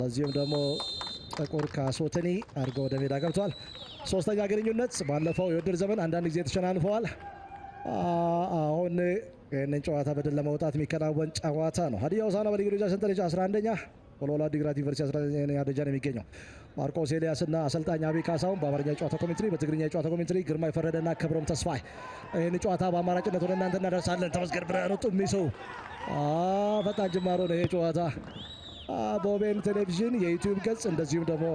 እንደዚሁም ደግሞ ጥቁር ካሶተኒ አድርገው ወደ ሜዳ ገብቷል። ሶስተኛ ግንኙነት ባለፈው የውድድር ዘመን አንዳንድ ጊዜ ተሸናንፈዋል። አሁን ይህንን ጨዋታ በድል ለመውጣት የሚከናወን ጨዋታ ነው። ሀዲያ ሆሳዕና በሊግ ደረጃ ሰንጠረዥ 11ኛ፣ ወልዋሎ ዓዲግራት ዩኒቨርሲቲ 19ኛ ደረጃ ነው የሚገኘው። ማርቆስ ኤልያስና አሰልጣኝ አቤ ካሳሁን በአማርኛ የጨዋታ ኮሜንትሪ፣ በትግርኛ የጨዋታ ኮሜንትሪ ግርማይ ፈረደና ክብሮም ተስፋይ። ይህን ጨዋታ በአማራጭነት ወደ እናንተ እናደርሳለን። ተመስገን ብርሃኑ ጡሚሶ ፈጣን ጅማሮ ነው። ይህ ጨዋታ በኦቤን ቴሌቪዥን የዩቲዩብ ገጽ እንደዚሁም ደግሞ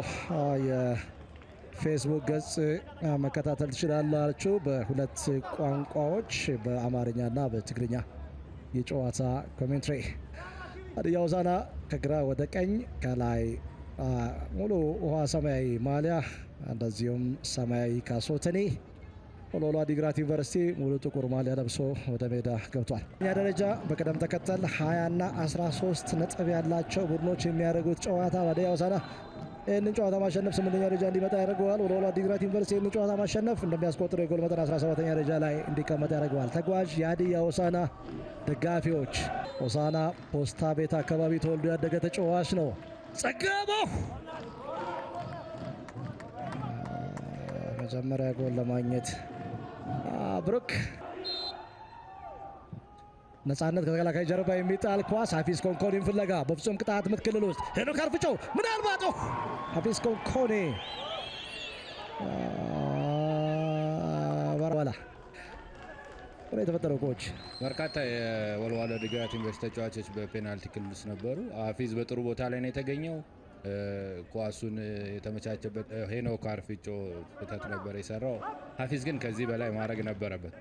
የፌስቡክ ገጽ መከታተል ትችላላችሁ። በሁለት ቋንቋዎች በአማርኛና በትግርኛ የጨዋታ ኮሜንትሪ። ሀዲያ ሆሳዕና ከግራ ወደ ቀኝ፣ ከላይ ሙሉ ውሃ ሰማያዊ ማሊያ እንደዚሁም ሰማያዊ ካሶተኒ፣ ወልዋሎ ዓዲግራት ዩኒቨርሲቲ ሙሉ ጥቁር ማሊያ ለብሶ ወደ ሜዳ ገብቷል። እኛ ደረጃ በቅደም ተከተል 20 እና 13 ነጥብ ያላቸው ቡድኖች የሚያደርጉት ጨዋታ ሀዲያ ሆሳዕና ይህንን ጨዋታ ማሸነፍ 8ኛ ደረጃ እንዲመጣ ያደርገዋል። ወልዋሎ ዓዲግራት ዩኒቨርሲቲ ይህንን ጨዋታ ማሸነፍ እንደሚያስቆጥረው የጎል መጠን 17ኛ ደረጃ ላይ እንዲቀመጥ ያደርገዋል። ተጓዥ የሀዲያ ሆሳዕና ደጋፊዎች፣ ሆሳዕና ፖስታ ቤት አካባቢ ተወልዶ ያደገ ተጫዋች ነው። ጸጋባው መጀመሪያ ጎል ለማግኘት ብሩክ ነጻነት ከተከላካይ ጀርባ የሚጣል ኳስ ሀፊዝ ኮንኮኔን ፍለጋ በፍጹም ቅጣት ምት ክልል ውስጥ ሄኖክ አርፍጨው ምናልባት ሀፊዝ ኮንኮኔ ባርባላ የተፈጠረው ኮች በርካታ የወልዋሎ ዓዲግራት ዩኒቨርሲቲ ተጫዋቾች በፔናልቲ ክልል ውስጥ ነበሩ። ሀፊዝ በጥሩ ቦታ ላይ ነው የተገኘው። ኳሱን የተመቻቸበት ሄኖክ አርፍጮ ስህተት ነበር የሰራው። ሀፊዝ ግን ከዚህ በላይ ማድረግ ነበረበት።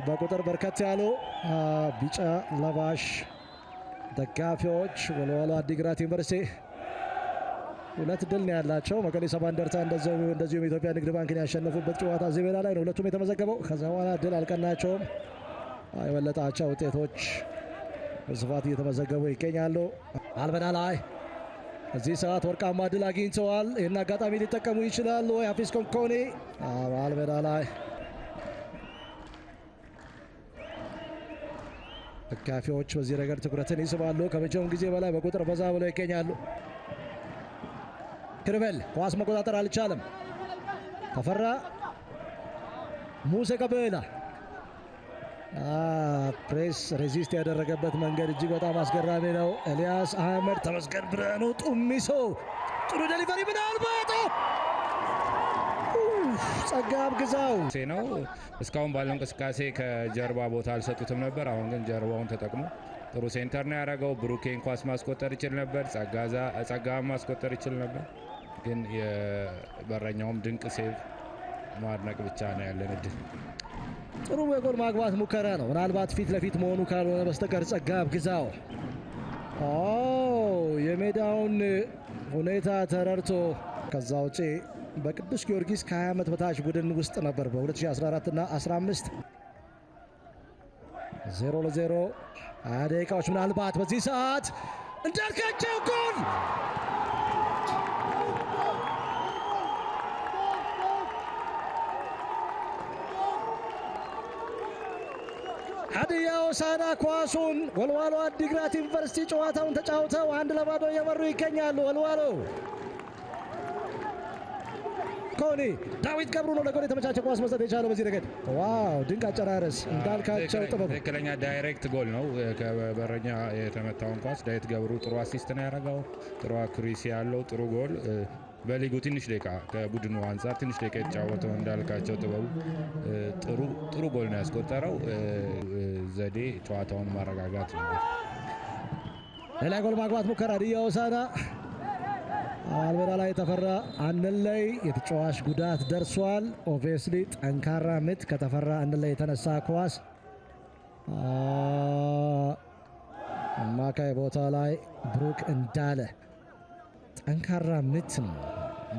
በቁጥር በርከት ያሉ ቢጫ ለባሽ ደጋፊዎች ወልዋሎ ዓዲግራት ዩኒቨርሲቲ ሁለት ድል ነው ያላቸው። መቀሌ ሰባ እንደርታ እንደዚሁም የኢትዮጵያ ንግድ ባንክን ያሸነፉበት ጨዋታ እዚህ ሜዳ ላይ ነው ሁለቱም የተመዘገበው። ከዛ በኋላ ድል አልቀናቸውም። የበለጠ አቻ ውጤቶች በስፋት እየተመዘገቡ ይገኛሉ። አልበና ላይ እዚህ ሰዓት ወርቃማ ድል አግኝተዋል። ይህን አጋጣሚ ሊጠቀሙ ይችላሉ ወይ? ሀፊዝ ኮንኮኔ አልበና ላይ ደጋፊዎች በዚህ ረገድ ትኩረትን ይስባሉ። ከመቼውም ጊዜ በላይ በቁጥር በዛ ብለው ይገኛሉ። ክርበል ኳስ መቆጣጠር አልቻለም። ተፈራ ሙሴ ቀበላ ፕሬስ ሬዚስት ያደረገበት መንገድ እጅግ በጣም አስገራሚ ነው። ኤልያስ አህመድ፣ ተመስገን ብርሃኑ ጡሚሶ ጥሩ ዴሊቨሪ ምናልባት ጸጋብ ግዛው ነው። እስካሁን ባለው እንቅስቃሴ ከጀርባ ቦታ አልሰጡትም ነበር። አሁን ግን ጀርባውን ተጠቅሞ ጥሩ ሴንተር ነው ያደረገው። ብሩኬን ኳስ ማስቆጠር ይችል ነበር። ጸጋም ማስቆጠር ይችል ነበር። ግን የበረኛውም ድንቅ ሴቭ ማድነቅ ብቻ ነው ያለን እድል። ጥሩ የጎል ማግባት ሙከራ ነው። ምናልባት ፊት ለፊት መሆኑ ካልሆነ በስተቀር ጸጋብ ግዛው የሜዳውን ሁኔታ ተረድቶ ከዛ ውጪ በቅዱስ ጊዮርጊስ ከ20 ዓመት በታች ቡድን ውስጥ ነበር በ2014 እና 15 0-0 20 ደቂቃዎች ምናልባት በዚህ ሰዓት እንዳልካቸው ጎል ሀዲያ ሆሳዕና ኳሱን ወልዋሎ ዓዲግራት ዩኒቨርሲቲ ጨዋታውን ተጫውተው 1-0 እየመሩ ይገኛሉ። ወልዋሎ ኮኒ ዳዊት ገብሩ ነው ለጎል የተመቻቸ ኳስ መስጠት የቻለው በዚህ ረገድ። ዋው ድንቅ አጨራረስ እንዳልካቸው ጥበቡ። ትክክለኛ ዳይሬክት ጎል ነው። ከበረኛ የተመታውን ኳስ ዳዊት ገብሩ ጥሩ አሲስት ነው ያደረገው። ጥሩ አኩሪሲ ያለው ጥሩ ጎል። በሊጉ ትንሽ ደቂቃ ከቡድኑ አንጻር ትንሽ ደቂቃ የተጫወተው እንዳልካቸው ጥበቡ ጥሩ ጎል ነው ያስቆጠረው። ዘዴ ጨዋታውን ማረጋጋት ነበር። ሌላ ጎል ማግባት ሙከራ ሀዲያ ሆሳዕና አልበራ ላይ ተፈራ አንለይ የተጫዋች ጉዳት ደርሷል። ኦብቪየስሊ ጠንካራ ምት ከተፈራ አንለይ የተነሳ ኳስ አማካይ ቦታ ላይ ብሩክ እንዳለ ጠንካራ ምት ነው።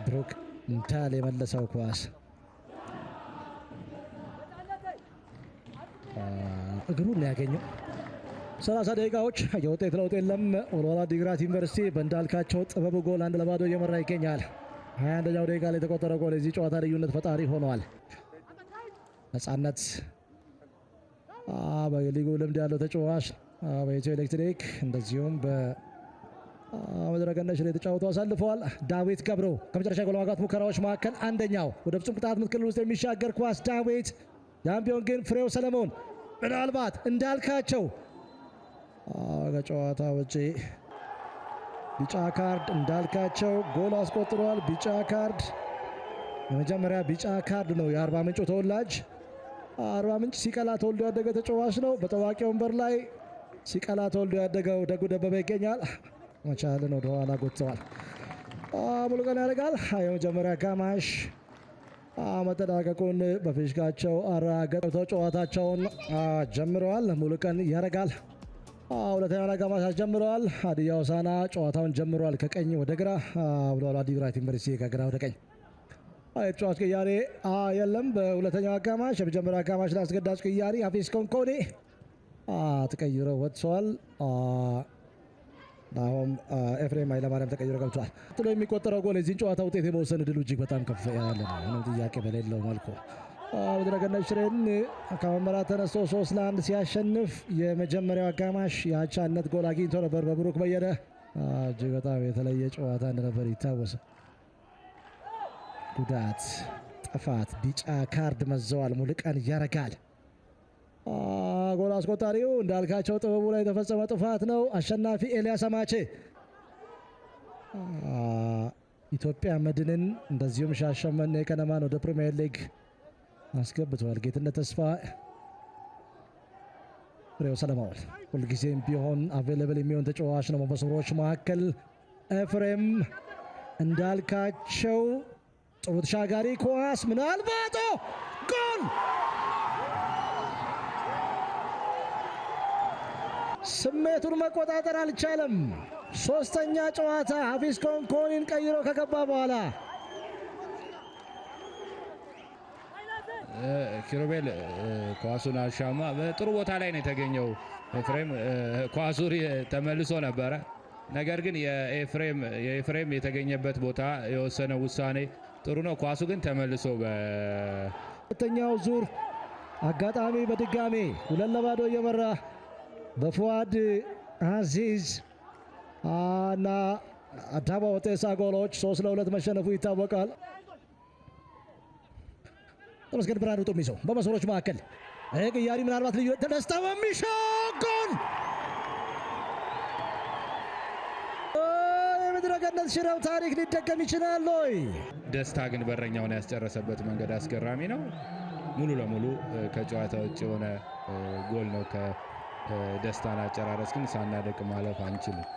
ብሩክ እንዳለ የመለሰው ኳስ እግሩን ያገኘው 30 ደቂቃዎች የውጤት ለውጥ የለም። ወልዋሎ ዓዲግራት ዩኒቨርሲቲ በእንዳልካቸው ጥበቡ ጎል 1-0 እየመራ ይገኛል። 21ኛው ደቂቃ ላይ የተቆጠረ ጎል የዚህ ጨዋታ ልዩነት ፈጣሪ ሆኗል። ነጻነት በሊጉ ልምድ ያለው ተጫዋች በኢትዮ ኤሌክትሪክ እንደዚሁም በምድረገነት ሽሬ ተጫውተው አሳልፈዋል። ዳዊት ገብሩ ከመጨረሻ ጎል ማግባት ሙከራዎች መካከል አንደኛው ወደ ፍጹም ቅጣት ምት ክልል ውስጥ የሚሻገር ኳስ ዳዊት። ያም ቢሆን ግን ፍሬው ሰለሞን ምናልባት እንዳልካቸው ከጨዋታ ውጪ ቢጫ ካርድ እንዳልካቸው ጎል አስቆጥሯል። ቢጫ ካርድ የመጀመሪያ ቢጫ ካርድ ነው። የአርባ ምንጩ ተወላጅ አርባ ምንጭ ሲቀላ ተወልዶ ያደገ ተጫዋች ነው። በታዋቂ ወንበር ላይ ሲቀላ ተወልዶ ያደገው ደጉ ደበበ ይገኛል። መቻልን ወደ ኋላ ጎትተዋል። ሙሉቀን ያደርጋል። የመጀመሪያ አጋማሽ መጠናቀቁን በፊሽካቸው አረጋግጠው ጨዋታቸውን ጀምረዋል። ሙሉቀን ያደርጋል። ሁለተኛውን አጋማሽ አስጀምረዋል። ሀዲያ ሆሳዕና ጨዋታውን ጀምረዋል። ከቀኝ ወደ ግራ ብለዋል። አዲግራት ዩኒቨርሲቲ ከግራ ወደ ቀኝ የተጫዋች ቅያሬ የለም። በሁለተኛው አጋማሽ የመጀመሪያ አጋማሽ ላይ አስገዳጅ ቅያሬ አፊስ ኮንኮኔ ተቀይረው ወጥተዋል። አሁን ኤፍሬም ኃይለማርያም ተቀይሮ ገብቷል። ጥሎ የሚቆጠረው ጎል የዚህን ጨዋታ ውጤት የመወሰን እድሉ እጅግ በጣም ከፍ ያለ ነው። ምንም ጥያቄ በሌለው መልኩ ምድረገነት ሽሬን ከመመራት ተነስቶ 3-1 ሲያሸንፍ የመጀመሪያው አጋማሽ የአቻነት ጎል አግኝቶ ነበር በብሩክ በየነ። እጅግ በጣም የተለየ ጨዋታ እንደነበር ይታወሳል። ጉዳት፣ ጥፋት፣ ቢጫ ካርድ መዘዋል። ሙሉቀን ያረጋል። ጎል አስቆጣሪው እንዳልካቸው ጥበቡ ላይ የተፈጸመ ጥፋት ነው። አሸናፊ ኤልያስ አማቼ ኢትዮጵያ መድንን እንደዚሁም ሻሸመኔ ከነማን ወደ ፕሪሚየር ሊግ አስገብተዋል። ጌትነት ተስፋ፣ ፍሬው ሰለሞን ሁልጊዜም ቢሆን አቬለብል የሚሆን ተጫዋች ነው። በመስመሮች መካከል ኤፍሬም እንዳልካቸው ጥሩ ተሻጋሪ ኳስ ምናልባት ጎል! ስሜቱን መቆጣጠር አልቻለም። ሶስተኛ ጨዋታ አፊስ ኮንኮኒን ቀይሮ ከገባ በኋላ ኪሩቤል ኳሱን አሻማ። በጥሩ ቦታ ላይ ነው የተገኘው ኤፍሬም። ኳሱ ተመልሶ ነበረ። ነገር ግን የኤፍሬም የተገኘበት ቦታ የወሰነው ውሳኔ ጥሩ ነው። ኳሱ ግን ተመልሶ በሁለተኛው ዙር አጋጣሚ በድጋሜ 2-0 እየመራ በፉአድ አዚዝ እና አዳባ ወጤሳ ጎሎች 3-2 መሸነፉ ይታወቃል። ተመስገን ብርሃኑ ጡሚሶ በመስመሮች መካከል ቅያሪ ምናልባት ልዩ ተደስታ በሚሻጎል የምድረገነት ሽሬው ታሪክ ሊደገም ይችላል ወይ? ደስታ ግን በረኛውን ያስጨረሰበት መንገድ አስገራሚ ነው። ሙሉ ለሙሉ ከጨዋታ ውጭ የሆነ ጎል ነው። ከደስታን አጨራረስ ግን ሳናደቅ ማለፍ አንችልም።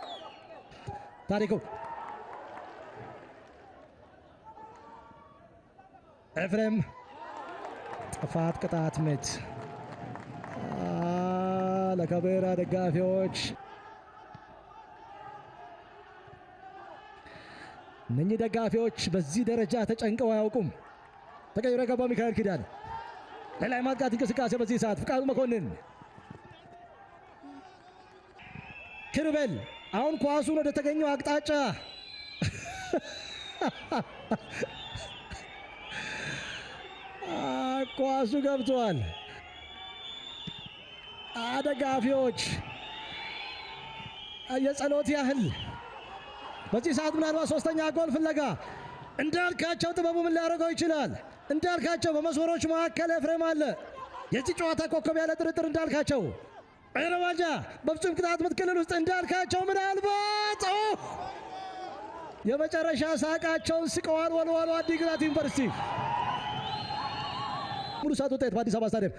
ታሪኩ ኤፍሬም ጥፋት ቅጣት ምት ለከቤራ ደጋፊዎች እነኚህ ደጋፊዎች በዚህ ደረጃ ተጨንቀው አያውቁም። ተቀይሮ የገባው ሚካኤል ኪዳን ሌላ የማጥቃት እንቅስቃሴ በዚህ ሰዓት ፍቃዱ መኮንን ኪሩቤል አሁን ኳሱን ወደ ተገኘው አቅጣጫ ኳሱ ገብቷል። ደጋፊዎች የጸሎት ያህል በዚህ ሰዓት ምናልባት ሶስተኛ ጎል ፍለጋ እንዳልካቸው ጥበቡ ምን ሊያደርገው ይችላል? እንዳልካቸው በመስመሮች መካከል ኤፍሬም አለ። የዚህ ጨዋታ ኮከብ ያለ ጥርጥር እንዳልካቸው ረባጃ በፍጹም ቅጣት ምት ክልል ውስጥ እንዳልካቸው ምናልባት የመጨረሻ ሳቃቸውን ስቀዋል። ወልዋሎ አዲግራት ዩኒቨርሲቲ ሙሉ ሰዓት ውጤት በአዲስ አበባ ስታዲየም